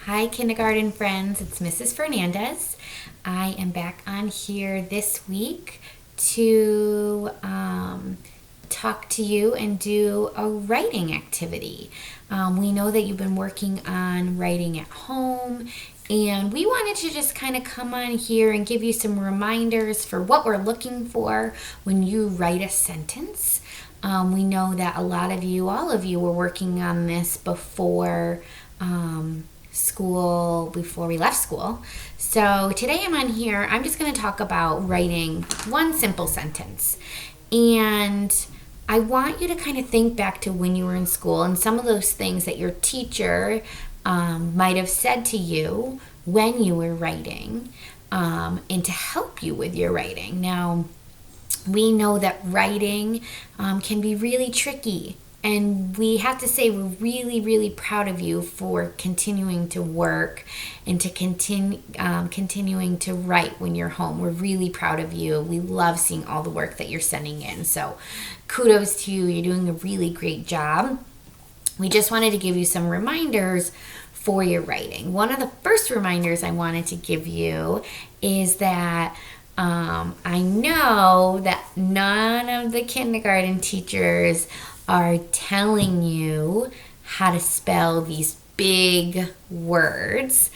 Hi, kindergarten friends. It's Mrs. Fernandez. I am back on here this week to talk to you and do a writing activity. We know that you've been working on writing at home, and we wanted to just kind of come on here and give you some reminders for what we're looking for when you write a sentence. We know that a lot of you, all of you, were working on this before school, before we left school. So today I'm on here, I'm just going to talk about writing one simple sentence. And I want you to kind of think back to when you were in school and some of those things that your teacher might have said to you when you were writing, and to help you with your writing. Now, we know that writing can be really tricky, and we have to say we're really, really proud of you for continuing to work and to continuing to write when you're home. We're really proud of you. We love seeing all the work that you're sending in. So kudos to you. You're doing a really great job. We just wanted to give you some reminders for your writing. One of the first reminders I wanted to give you is that I know that none of the kindergarten teachers are telling you how to spell these big words.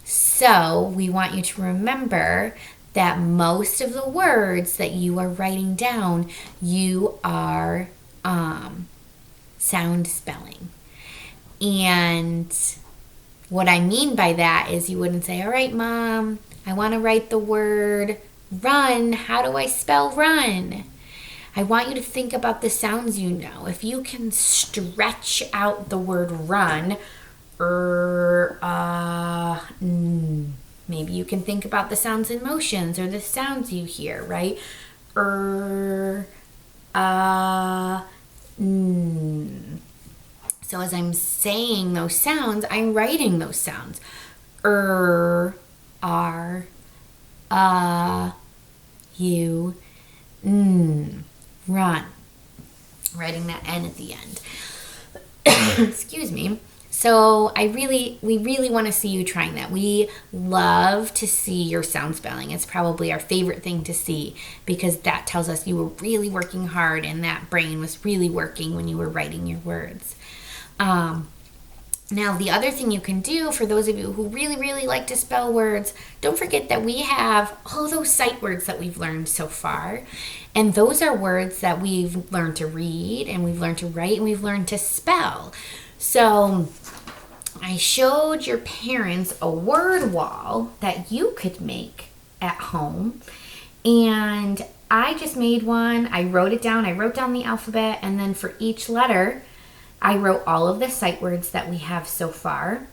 So we want you to remember that most of the words that you are writing down, you are sound spelling. And what I mean by that is you wouldn't say, all right, Mom, I want to write the word run. How do I spell run? I want you to think about the sounds you know. If you can stretch out the word run, maybe you can think about the sounds and motions or the sounds you hear, right? So as I'm saying those sounds, I'm writing those sounds. R, U, N. Run. Writing that N at the end. Excuse me. So we really want to see you trying that. We love to see your sound spelling. It's probably our favorite thing to see because that tells us you were really working hard and that brain was really working when you were writing your words. Now, the other thing you can do for those of you who really, really like to spell words, don't forget that we have all those sight words that we've learned so far. And those are words that we've learned to read and we've learned to write and we've learned to spell. So I showed your parents a word wall that you could make at home. And I just made one. I wrote it down. I wrote down the alphabet. And then for each letter, I wrote all of the sight words that we have so far.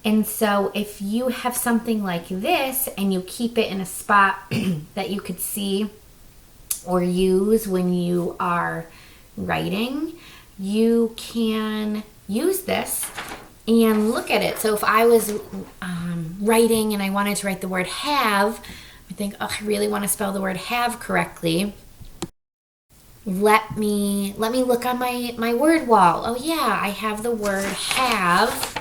And so if you have something like this and you keep it in a spot that you could see or use when you are writing, you can use this and look at it. So if I was writing and I wanted to write the word have, I think, oh, I really want to spell the word have correctly. Let me look on my word wall. Oh yeah, I have the word have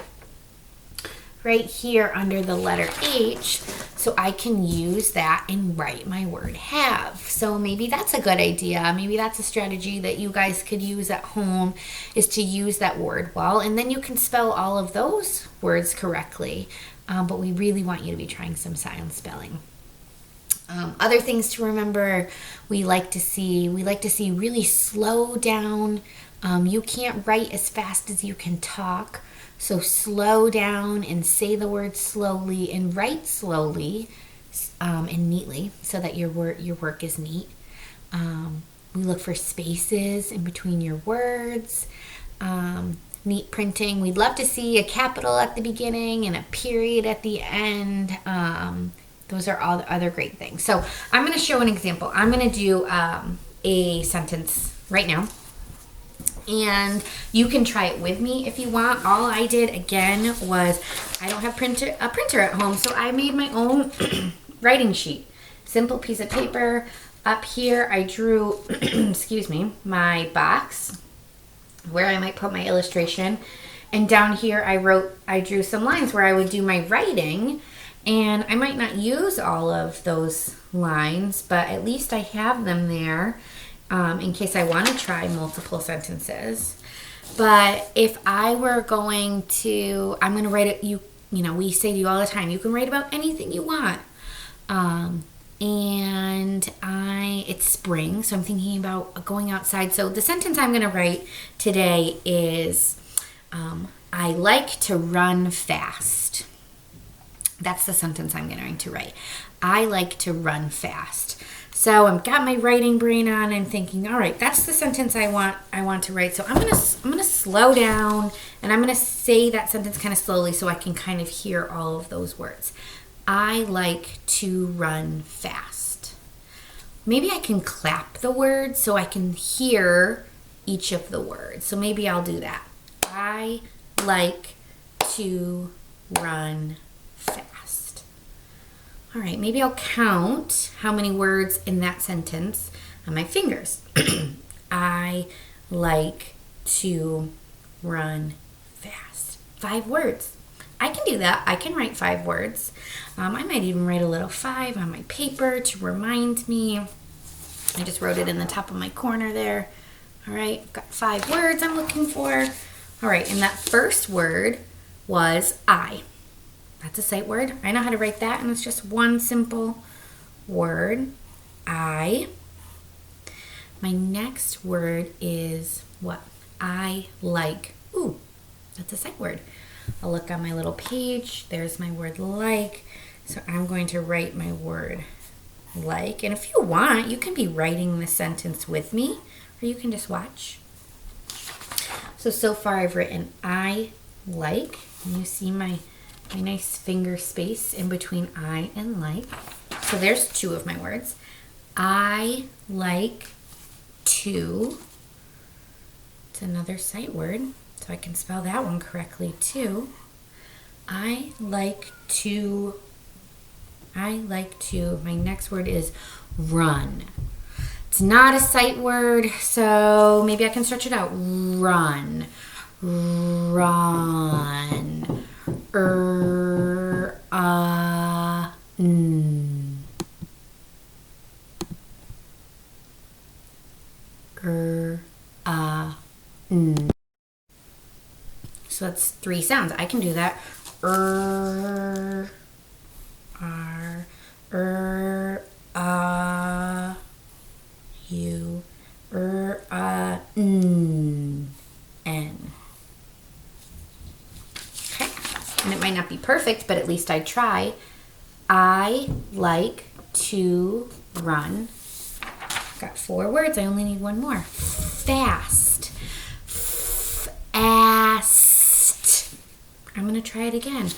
right here under the letter H, so I can use that and write my word have. So maybe that's a good idea. Maybe that's a strategy that you guys could use at home, is to use that word wall, and then you can spell all of those words correctly. But we really want you to be trying some sound spelling. Other things to remember, we like to see really slow down. You can't write as fast as you can talk. So slow down and say the words slowly and write slowly and neatly so that your work is neat. We look for spaces in between your words. Neat printing. We'd love to see a capital at the beginning and a period at the end. Those are all the other great things. So I'm going to show an example. I'm going to do a sentence right now. And you can try it with me if you want. All I did, again, was I don't have a printer at home, so I made my own writing sheet. Simple piece of paper. Up here, I drew, excuse me, my box where I might put my illustration. And down here I drew some lines where I would do my writing, and I might not use all of those lines, but at least I have them there in case I want to try multiple sentences. But if I were going to, I'm going to write it, you know, we say to you all the time, you can write about anything you want. It's spring, so I'm thinking about going outside. So the sentence I'm going to write today is, I like to run fast. That's the sentence I'm going to write. I like to run fast. So I've got my writing brain on and thinking, all right, that's the sentence I want to write. So I'm gonna slow down and I'm gonna say that sentence kind of slowly so I can kind of hear all of those words. I like to run fast. Maybe I can clap the words so I can hear each of the words. So maybe I'll do that. I like to run fast. All right, maybe I'll count how many words in that sentence on my fingers. I like to run fast. 5 words. I can do that. I can write 5 words. I might even write a little 5 on my paper to remind me. I just wrote it in the top of my corner there. All right, I've got 5 words I'm looking for. All right, and that first word was I. That's a sight word. I know how to write that, and it's just one simple word, I. My next word is what? I like. Ooh, that's a sight word. I'll look on my little page. There's my word like. So I'm going to write my word like. And if you want, you can be writing the sentence with me, or you can just watch. So far I've written I like. And you see my nice finger space in between I and like. So there's 2 of my words. I like to. It's another sight word, so I can spell that one correctly too. I like to. My next word is run. It's not a sight word, so maybe I can stretch it out. Run. Run. So that's 3 sounds. I can do that. N. Okay. And it might not be perfect, but at least I try. I like to run. Got 4 words. I only need 1 more. Fast. Fast. I'm going to try it again.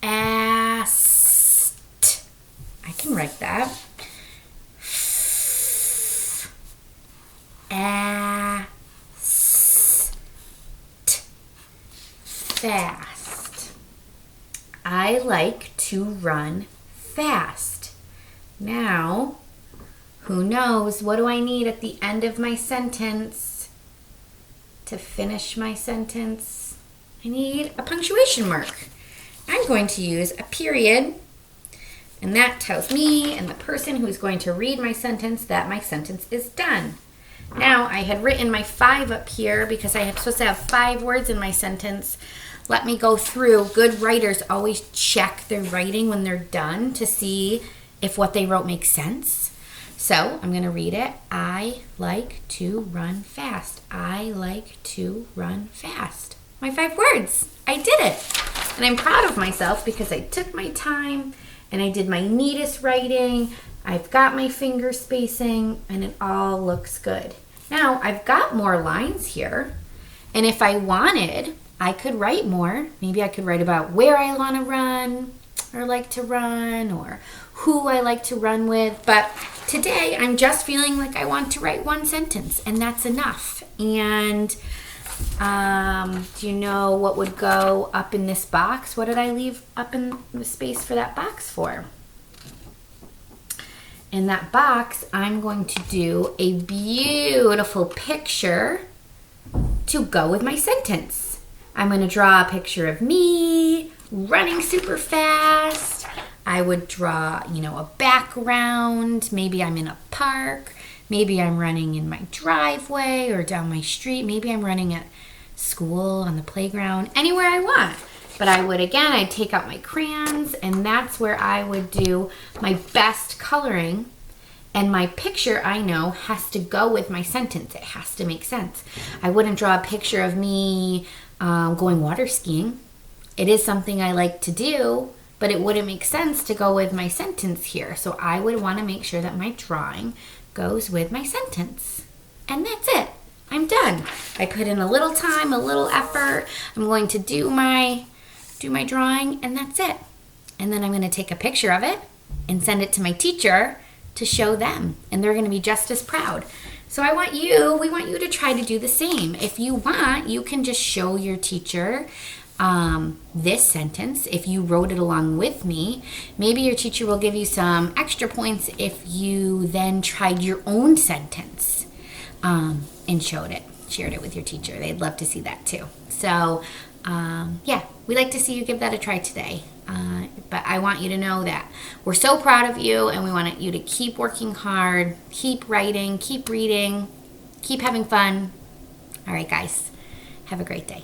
Fast. I can write that. Fast. I like to run fast. Now, who knows? What do I need at the end of my sentence to finish my sentence? I need a punctuation mark. I'm going to use a period, and that tells me and the person who's going to read my sentence that my sentence is done. Now, I had written my 5 up here because I am supposed to have 5 words in my sentence. Let me go through. Good writers always check their writing when they're done to see if what they wrote makes sense. So I'm going to read it. I like to run fast. I like to run fast. My 5 words. I did it. And I'm proud of myself because I took my time and I did my neatest writing. I've got my finger spacing and it all looks good. Now I've got more lines here. And if I wanted, I could write more. Maybe I could write about where I want to run or like to run or who I like to run with. But today I'm just feeling like I want to write 1 sentence and that's enough. And do you know what would go up in this box? What did I leave up in the space for that box for? In that box, I'm going to do a beautiful picture to go with my sentence. I'm going to draw a picture of me running super fast. I would draw, a background. Maybe I'm in a park. Maybe I'm running in my driveway or down my street. Maybe I'm running at school, on the playground, anywhere I want. But I'd take out my crayons, and that's where I would do my best coloring. And my picture, I know, has to go with my sentence. It has to make sense. I wouldn't draw a picture of me going water skiing. It is something I like to do, but it wouldn't make sense to go with my sentence here. So I would want to make sure that my drawing goes with my sentence. And that's it. I'm done. I put in a little time, a little effort. I'm going to do my drawing, and that's it. And then I'm going to take a picture of it and send it to my teacher to show them, and they're going to be just as proud. So we want you to try to do the same. If you want, you can just show your teacher this sentence. If you wrote it along with me, maybe your teacher will give you some extra points if you then tried your own sentence and shared it with your teacher. They'd love to see that too. So we'd like to see you give that a try today. But I want you to know that we're so proud of you, and we want you to keep working hard, keep writing, keep reading, keep having fun. All right, guys, have a great day.